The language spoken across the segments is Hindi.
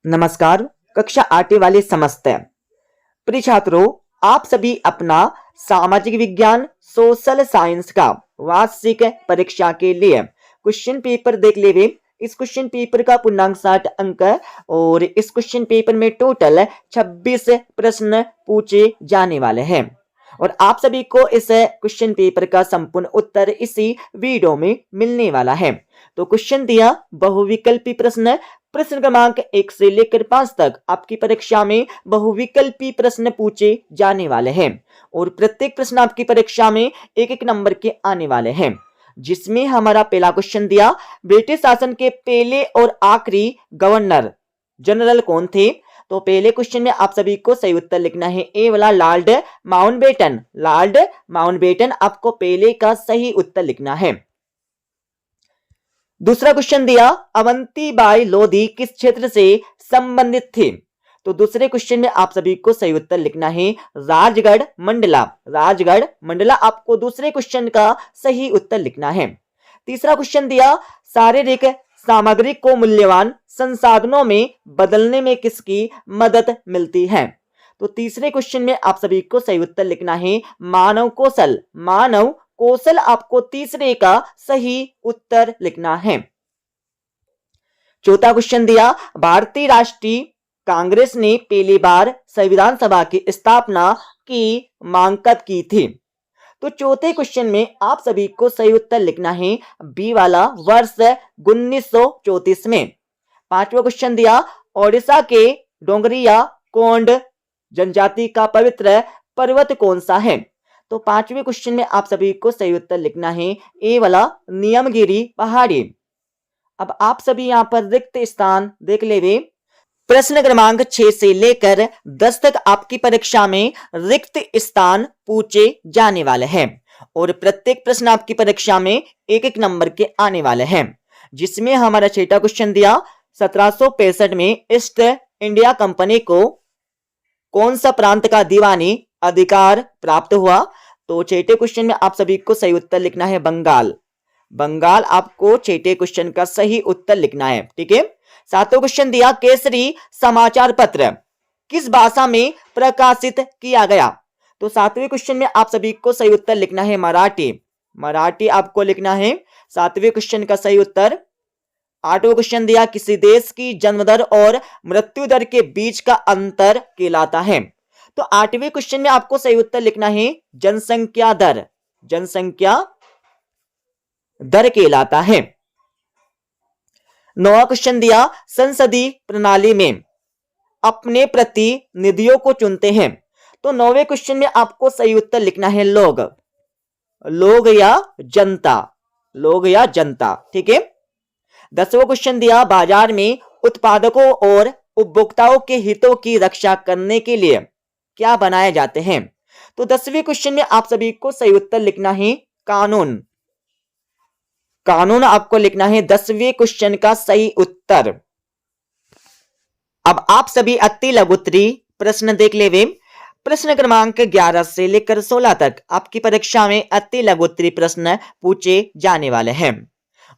नमस्कार। कक्षा 8 वाले समस्त प्रिय छात्रों, आप सभी अपना सामाजिक विज्ञान सोशल साइंस का वार्षिक परीक्षा के लिए क्वेश्चन पेपर देख ले। इस क्वेश्चन पेपर का पूर्णांक 60 अंक और इस क्वेश्चन पेपर में टोटल 26 प्रश्न पूछे जाने वाले हैं और आप सभी को इस क्वेश्चन पेपर का संपूर्ण उत्तर इसी वीडियो में मिलने वाला है। तो क्वेश्चन दिया बहुविकल्पी प्रश्न, प्रश्न क्रमांक 1 से लेकर 5 तक आपकी परीक्षा में बहुविकल्पी प्रश्न पूछे जाने वाले हैं और प्रत्येक प्रश्न आपकी परीक्षा में एक एक नंबर के आने वाले हैं। जिसमें हमारा पहला क्वेश्चन दिया, ब्रिटिश शासन के पहले और आखिरी गवर्नर जनरल कौन थे? तो पहले क्वेश्चन में आप सभी को सही उत्तर लिखना है ए वाला लॉर्ड माउंटबेटन। लॉर्ड माउंटबेटन आपको पहले का सही उत्तर लिखना है। दूसरा क्वेश्चन दिया, अवंतीबाई लोधी किस क्षेत्र से संबंधित थी? तो दूसरे क्वेश्चन में आप सभी को सही उत्तर लिखना है राजगढ़ मंडला। राजगढ़ मंडला आपको दूसरे क्वेश्चन का सही उत्तर लिखना है। तीसरा क्वेश्चन दिया, शारीरिक सामग्री को मूल्यवान संसाधनों में बदलने में किसकी मदद मिलती है? तो तीसरे क्वेश्चन में आप सभी को सही उत्तर लिखना है मानव कौशल। मानव कौशल आपको तीसरे का सही उत्तर लिखना है। चौथा क्वेश्चन दिया, भारतीय राष्ट्रीय कांग्रेस ने पहली बार संविधान सभा की स्थापना की मांग कब की थी? तो चौथे क्वेश्चन में आप सभी को सही उत्तर लिखना है बी वाला वर्ष 1934 में। पांचवा क्वेश्चन दिया, ओडिशा के डोंगरिया कोंड जनजाति का पवित्र पर्वत कौन सा है? तो पांचवें क्वेश्चन में आप सभी को सही उत्तर लिखना है ए वाला नियमगिरी पहाड़ी। अब आप सभी यहां पर रिक्त स्थान देख ले। प्रश्न क्रमांक 6 से लेकर 10 तक आपकी परीक्षा में रिक्त स्थान पूछे जाने वाले हैं और प्रत्येक प्रश्न आपकी परीक्षा में एक एक नंबर के आने वाले हैं। जिसमें हमारा छठा क्वेश्चन दिया, 1765 में ईस्ट इंडिया कंपनी को कौन सा प्रांत का दीवानी अधिकार प्राप्त हुआ? तो छठे क्वेश्चन में आप सभी को सही उत्तर लिखना है बंगाल। बंगाल आपको छठे क्वेश्चन का सही उत्तर लिखना है। ठीक है। सातवां क्वेश्चन दिया, केसरी समाचार पत्र किस भाषा में प्रकाशित किया गया? तो सातवें क्वेश्चन में आप सभी को सही उत्तर लिखना है मराठी। मराठी आपको लिखना है सातवें क्वेश्चन का सही उत्तर। आठवां क्वेश्चन दिया, किसी देश की जन्म दर और मृत्यु दर के बीच का अंतर कहलाता है? तो आठवें क्वेश्चन में आपको सही उत्तर लिखना है जनसंख्या दर। जनसंख्या दर कहलाता है। नौवां क्वेश्चन दिया, संसदीय प्रणाली में अपने प्रतिनिधियों को चुनते हैं? तो नौवें क्वेश्चन में आपको सही उत्तर लिखना है लोग। लोग या जनता। लोग या जनता। ठीक है। 10वां क्वेश्चन दिया, बाजार में उत्पादकों और उपभोक्ताओं के हितों की रक्षा करने के लिए क्या बनाए जाते हैं? तो 10वें क्वेश्चन में आप सभी को सही उत्तर लिखना है कानून। कानून आपको लिखना है 10वें क्वेश्चन का सही उत्तर। अब आप सभी अति लघुत्तरी प्रश्न देख ले। प्रश्न क्रमांक 11 से लेकर 16 तक आपकी परीक्षा में अति लघुत्तरी प्रश्न पूछे जाने वाले हैं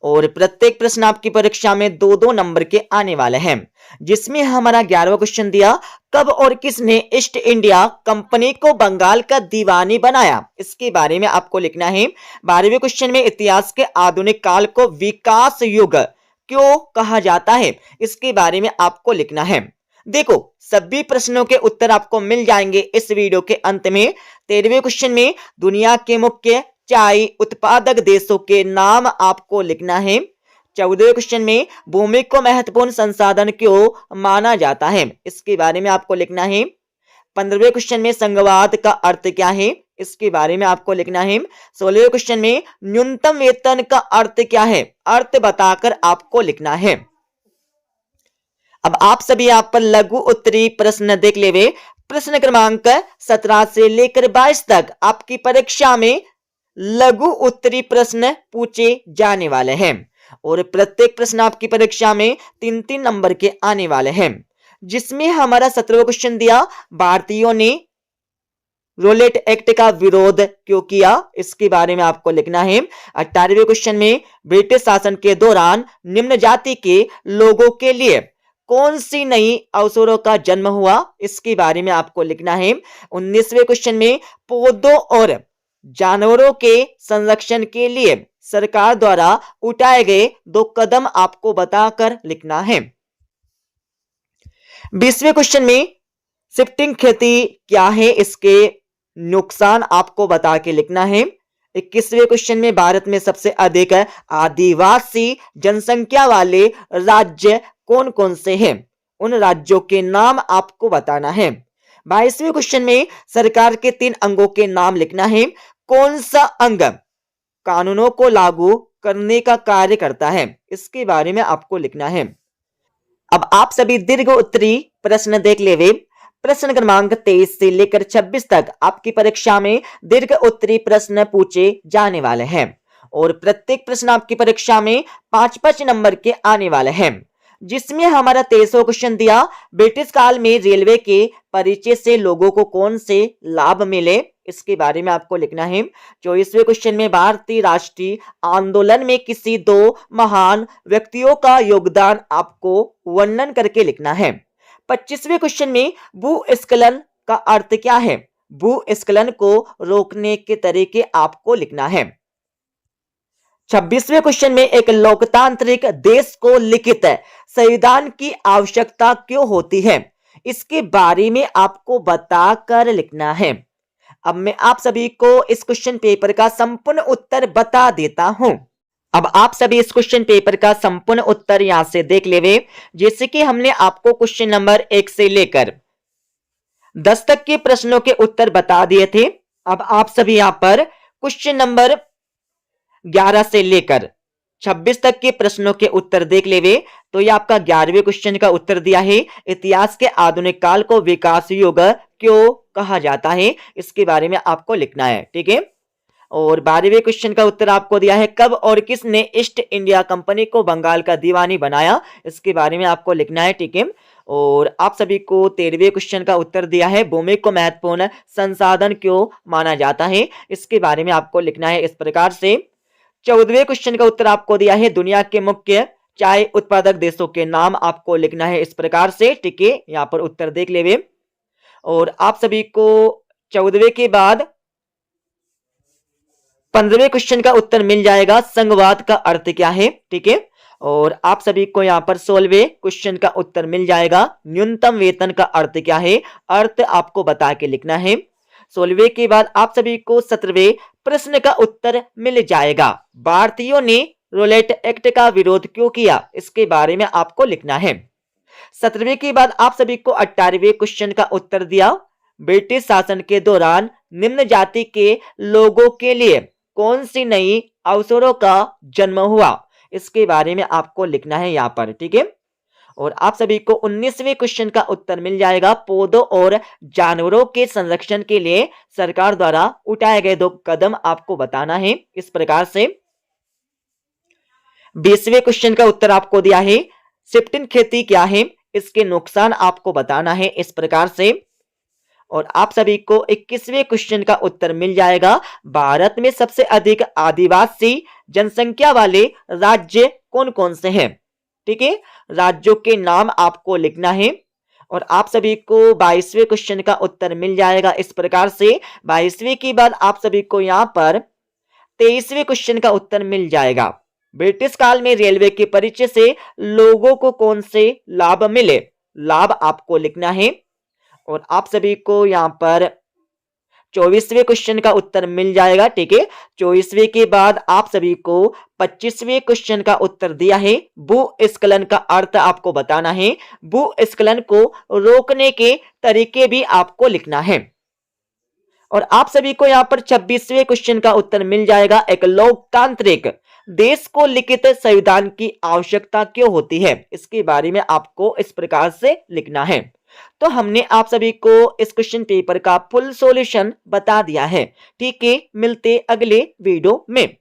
और प्रत्येक प्रश्न आपकी परीक्षा में 2-2 नंबर के आने वाले हैं। जिसमें हमारा 11वां क्वेश्चन दिया, कब और किसने ईस्ट इंडिया कंपनी को बंगाल का दीवानी बनाया? इसके बारे में आपको लिखना है। 12वें क्वेश्चन में इतिहास के आधुनिक काल को विकास युग क्यों कहा जाता है? इसके बारे में आपको लिखना है। देखो, सभी प्रश्नों के उत्तर आपको मिल जाएंगे इस वीडियो के अंत में। 13वें क्वेश्चन में दुनिया के मुख्य चाय उत्पादक देशों के नाम आपको लिखना है। 14वें क्वेश्चन में भूमि को महत्वपूर्ण संसाधन क्यों माना जाता है? इसके बारे में आपको लिखना है। 15वें क्वेश्चन में संघवाद का अर्थ क्या है? इसके बारे में आपको लिखना है। 16वें क्वेश्चन में न्यूनतम वेतन का अर्थ क्या है? अर्थ बताकर आपको लिखना है। अब आप सभी यहाँ पर लघु उत्तरी प्रश्न देख ले। प्रश्न क्रमांक 17 से लेकर 22 तक आपकी परीक्षा में लघु उत्तरी प्रश्न पूछे जाने वाले हैं और प्रत्येक प्रश्न आपकी परीक्षा में 3-3 नंबर के आने वाले हैं। जिसमें हमारा 17वां क्वेश्चन दिया, भारतीयों ने रोलेट एक्ट का विरोध क्यों किया? इसके बारे में आपको लिखना है। 18वें क्वेश्चन में ब्रिटिश शासन के दौरान निम्न जाति के लोगों के लिए कौन सी नई अवसरों का जन्म हुआ, इसके बारे में आपको लिखना है। 19वें क्वेश्चन में पौधों और जानवरों के संरक्षण के लिए सरकार द्वारा उठाए गए 2 कदम आपको बताकर लिखना है। 20वें क्वेश्चन में शिफ्टिंग खेती क्या है, इसके नुकसान आपको बता के लिखना है। 21वें क्वेश्चन में भारत में सबसे अधिक आदिवासी जनसंख्या वाले राज्य कौन कौन से हैं, उन राज्यों के नाम आपको बताना है। 22वें क्वेश्चन में सरकार के 3 अंगों के नाम लिखना है। कौन सा अंग कानूनों को लागू करने का कार्य करता है, इसके बारे में आपको लिखना है। अब आप सभी दीर्घ उत्तरी प्रश्न देख लेवे। प्रश्न क्रमांक 23 से लेकर 26 तक आपकी परीक्षा में दीर्घ उत्तरी प्रश्न पूछे जाने वाले हैं और प्रत्येक प्रश्न आपकी परीक्षा में 5-5 नंबर के आने वाले हैं, जिसमें हमारा 23वां क्वेश्चन दिया ब्रिटिश काल में रेलवे के परिचय से लोगों को कौन से लाभ मिले, इसके बारे में आपको लिखना है। 24वें क्वेश्चन में भारतीय राष्ट्रीय आंदोलन में किसी 2 महान व्यक्तियों का योगदान आपको वर्णन करके लिखना है। 25वें क्वेश्चन में भूस्खलन का अर्थ क्या है, भूस्खलन को रोकने के तरीके आपको लिखना है। 26वें क्वेश्चन में एक लोकतांत्रिक देश को लिखित संविधान की आवश्यकता क्यों होती है, इसके बारे में आपको बताकर लिखना है। अब मैं आप सभी को इस क्वेश्चन पेपर का संपूर्ण उत्तर बता देता हूं। अब आप सभी इस क्वेश्चन पेपर का संपूर्ण उत्तर यहां से देख लेवे। जैसे कि हमने आपको क्वेश्चन नंबर 1 से लेकर 10 तक के प्रश्नों के उत्तर बता दिए थे। अब आप सभी यहां पर क्वेश्चन नंबर 11 से लेकर 26 तक के प्रश्नों के उत्तर देख लेवे। तो ये आपका 11वें क्वेश्चन का उत्तर दिया है, इतिहास के आधुनिक काल को विकास युग क्यों कहा जाता है, इसके बारे में आपको लिखना है। ठीक है। और 12वें क्वेश्चन का उत्तर आपको दिया है, कब और किसने ईस्ट इंडिया कंपनी को बंगाल का दीवानी बनाया, इसके बारे में आपको लिखना है। ठीक है। और आप सभी को 13वें क्वेश्चन का उत्तर दिया है, भूमि को महत्वपूर्ण संसाधन क्यों माना जाता है, इसके बारे में आपको लिखना है इस प्रकार से। 14वें क्वेश्चन का उत्तर आपको दिया है, दुनिया के मुख्य चाय उत्पादक देशों के नाम आपको लिखना है इस प्रकार से। ठीक है। यहाँ पर उत्तर देख लेवे। और आप सभी को 14वें के बाद 15वें क्वेश्चन का उत्तर मिल जाएगा, संघवाद का अर्थ क्या है। ठीक है। और आप सभी को यहाँ पर 16वें क्वेश्चन का उत्तर मिल जाएगा, न्यूनतम वेतन का अर्थ क्या है, अर्थ आपको बता के लिखना है। 16वें के बाद आप सभी को 17वें प्रश्न का उत्तर मिल जाएगा, भारतीयों ने रोलेट एक्ट का विरोध क्यों किया, इसके बारे में आपको लिखना है। 17वें के बाद आप सभी को 18वें क्वेश्चन का उत्तर दिया, ब्रिटिश शासन के दौरान निम्न जाति के लोगों के लिए कौन सी नई अवसरों का जन्म हुआ, इसके बारे में आपको लिखना है यहाँ पर। ठीक है। और आप सभी को 19वें क्वेश्चन का उत्तर मिल जाएगा, पौधों और जानवरों के संरक्षण के लिए सरकार द्वारा उठाए गए 2 कदम आपको बताना है इस प्रकार से। 20वें क्वेश्चन का उत्तर आपको दिया है, शिफ्टिंग खेती क्या है, इसके नुकसान आपको बताना है इस प्रकार से। और आप सभी को 21वें क्वेश्चन का उत्तर मिल जाएगा, भारत में सबसे अधिक आदिवासी जनसंख्या वाले राज्य कौन कौन से हैं। ठीक है। राज्यों के नाम आपको लिखना है। और आप सभी को 22वें क्वेश्चन का उत्तर मिल जाएगा इस प्रकार से। 22वें के बाद आप सभी को यहाँ पर 23वें क्वेश्चन का उत्तर मिल जाएगा, ब्रिटिश काल में रेलवे के परिचय से लोगों को कौन से लाभ मिले, लाभ आपको लिखना है। और आप सभी को यहाँ पर 24वें क्वेश्चन का उत्तर मिल जाएगा। ठीक है। 24वें के बाद आप सभी को 25वें क्वेश्चन का उत्तर दिया है, भूस्खलन का अर्थ आपको बताना है, भूस्खलन को रोकने के तरीके भी आपको लिखना है। और आप सभी को यहाँ पर 26वें क्वेश्चन का उत्तर मिल जाएगा, एक लोकतांत्रिक देश को लिखित संविधान की आवश्यकता क्यों होती है, इसके बारे में आपको इस प्रकार से लिखना है। तो हमने आप सभी को इस क्वेश्चन पेपर का फुल सॉल्यूशन बता दिया है। ठीक है। मिलते अगले वीडियो में।